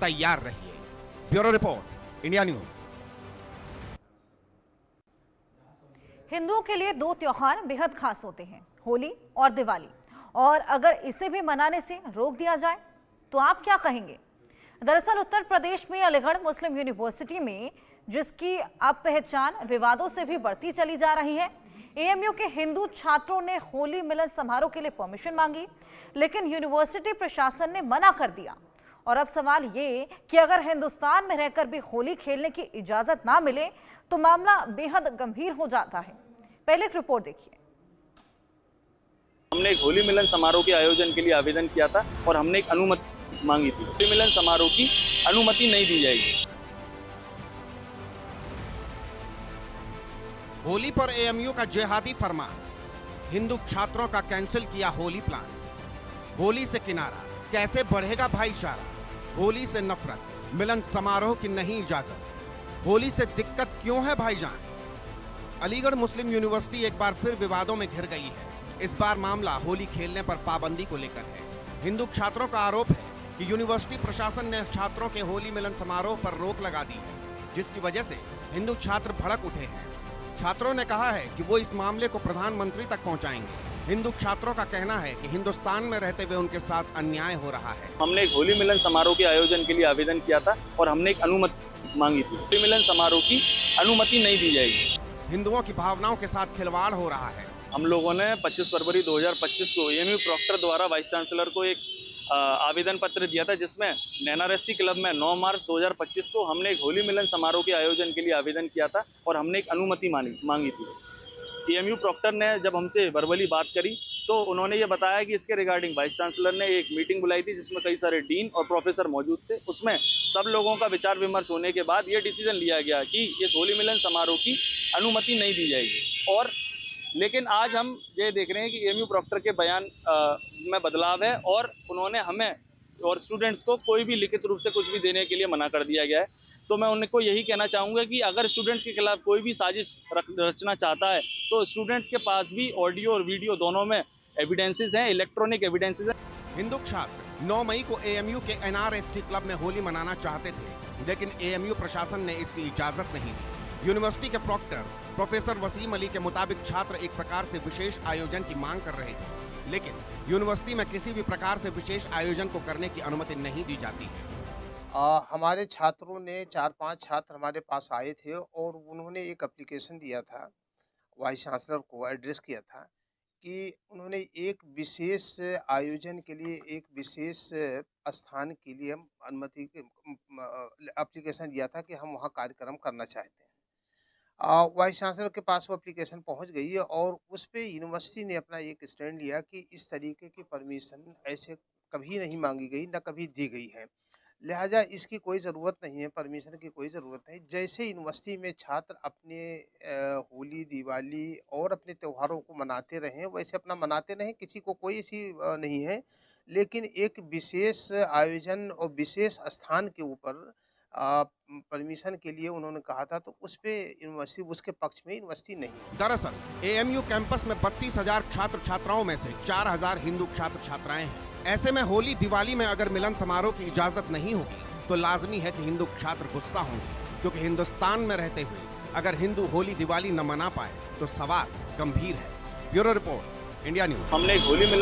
तैयार रहिए। Bureau report, India news. हिंदुओं के लिए दो त्योहार बेहद खास होते हैं, होली और दिवाली, और अगर इसे भी मनाने से रोक दिया जाए तो आप क्या कहेंगे? दरअसल उत्तर प्रदेश में अलीगढ़ मुस्लिम यूनिवर्सिटी में, जिसकी अब पहचान विवादों से भी बढ़ती चली जा रही है, एएमयू के हिंदू छात्रों ने होली मिलन समारोह के लिए परमिशन मांगी, लेकिन यूनिवर्सिटी प्रशासन ने मना कर दिया। और अब सवाल ये कि अगर हिंदुस्तान में रहकर भी होली खेलने की इजाजत ना मिले तो मामला बेहद गंभीर हो जाता है। पहले एक रिपोर्ट देखिए। हमने एक होली मिलन समारोह के आयोजन के लिए आवेदन किया था और हमने एक अनुमति मांगी थी। होली मिलन समारोह की अनुमति नहीं दी जाएगी। होली पर एएमयू का जिहादी फरमान, हिंदू छात्रों का कैंसिल किया होली प्लान। होली से किनारा, कैसे बढ़ेगा भाईचारा? होली से नफरत, मिलन समारोह की नहीं इजाजत। होली से दिक्कत क्यों है भाईजान? अलीगढ़ मुस्लिम यूनिवर्सिटी एक बार फिर विवादों में घिर गई है। इस बार मामला होली खेलने पर पाबंदी को लेकर है। हिंदू छात्रों का आरोप है कि यूनिवर्सिटी प्रशासन ने छात्रों के होली मिलन समारोह पर रोक लगा दी है, जिसकी वजह से हिंदू छात्र भड़क उठे हैं। छात्रों ने कहा है कि वो इस मामले को प्रधानमंत्री तक पहुंचाएंगे। हिंदू छात्रों का कहना है कि हिंदुस्तान में रहते हुए उनके साथ अन्याय हो रहा है। हमने एक होली मिलन समारोह के आयोजन के लिए आवेदन किया था और हमने एक अनुमति मांगी थी। होली मिलन समारोह की अनुमति नहीं दी जाएगी। हिंदुओं की भावनाओं के साथ खिलवाड़ हो रहा है। हम लोगों ने 25 फरवरी 2025 को एएमयू प्रॉक्टर द्वारा वाइस चांसलर को एक आवेदन पत्र दिया था, जिसमें नैना रेसी क्लब में 9 मार्च 2025 को हमने एक होली मिलन समारोह के आयोजन के लिए आवेदन किया था और हमने एक अनुमति मांगी थी। एएमयू प्रॉक्टर ने जब हमसे वर्बली बात करी तो उन्होंने ये बताया कि इसके रिगार्डिंग वाइस चांसलर ने एक मीटिंग बुलाई थी, जिसमें कई सारे डीन और प्रोफेसर मौजूद थे। उसमें सब लोगों का विचार विमर्श होने के बाद ये डिसीजन लिया गया कि इस होली मिलन समारोह की अनुमति नहीं दी जाएगी। और लेकिन आज हम ये देख रहे हैं कि एएमयू प्रॉक्टर के बयान में बदलाव है और उन्होंने हमें और स्टूडेंट्स को कोई भी लिखित रूप से कुछ भी देने के लिए मना कर दिया गया है। तो मैं उनको यही कहना चाहूँगा कि अगर स्टूडेंट्स के खिलाफ कोई भी साजिश रचना चाहता है तो स्टूडेंट्स के पास भी ऑडियो और वीडियो दोनों में एविडेंसेस हैं, इलेक्ट्रॉनिक एविडेंसेस हैं। हिंदू छात्र 9 मई को एएमयू के एनआरएससी क्लब में होली मनाना चाहते थे, लेकिन एएमयू प्रशासन ने इसकी इजाजत नहीं दी। यूनिवर्सिटी के प्रॉक्टर प्रोफेसर वसीम अली के मुताबिक छात्र एक प्रकार से विशेष आयोजन की मांग कर रहे थे, लेकिन यूनिवर्सिटी में किसी भी प्रकार से विशेष आयोजन को करने की अनुमति नहीं दी जाती है। हमारे छात्रों ने 4-5 छात्र हमारे पास आए थे और उन्होंने एक एप्लीकेशन दिया था, वाइस चांसलर को एड्रेस किया था कि उन्होंने एक विशेष आयोजन के लिए, एक विशेष स्थान के लिए अनुमति एप्लीकेशन दिया था कि हम वहाँ कार्यक्रम करना चाहते हैं। वाइस चांसलर के पास वो एप्लीकेशन पहुंच गई है और उस पे यूनिवर्सिटी ने अपना एक स्टैंड लिया कि इस तरीके की परमिशन ऐसे कभी नहीं मांगी गई, न कभी दी गई है। लिहाजा इसकी कोई ज़रूरत नहीं है, परमिशन की कोई ज़रूरत नहीं। जैसे यूनिवर्सिटी में छात्र अपने होली, दिवाली और अपने त्योहारों को मनाते रहें, वैसे अपना मनाते रहें, किसी को कोई ऐसी नहीं है। लेकिन एक विशेष आयोजन और विशेष स्थान के ऊपर परमिशन के लिए उन्होंने कहा था, तो उस पे यूनिवर्सिटी, उसके पक्ष में यूनिवर्सिटी नहीं है। दरअसल एएमयू कैंपस में 32,000 छात्र छात्राओं में से 4,000 हिंदू छात्र छात्राएं हैं। ऐसे में होली दिवाली में अगर मिलन समारोह की इजाजत नहीं होगी तो लाजमी है कि हिंदू छात्र गुस्सा होंगे, क्योंकि हिंदुस्तान में रहते हुए अगर हिंदू होली दिवाली न मना पाए तो सवाल गंभीर है। Bureau report, India news. हमने एक होली मिलन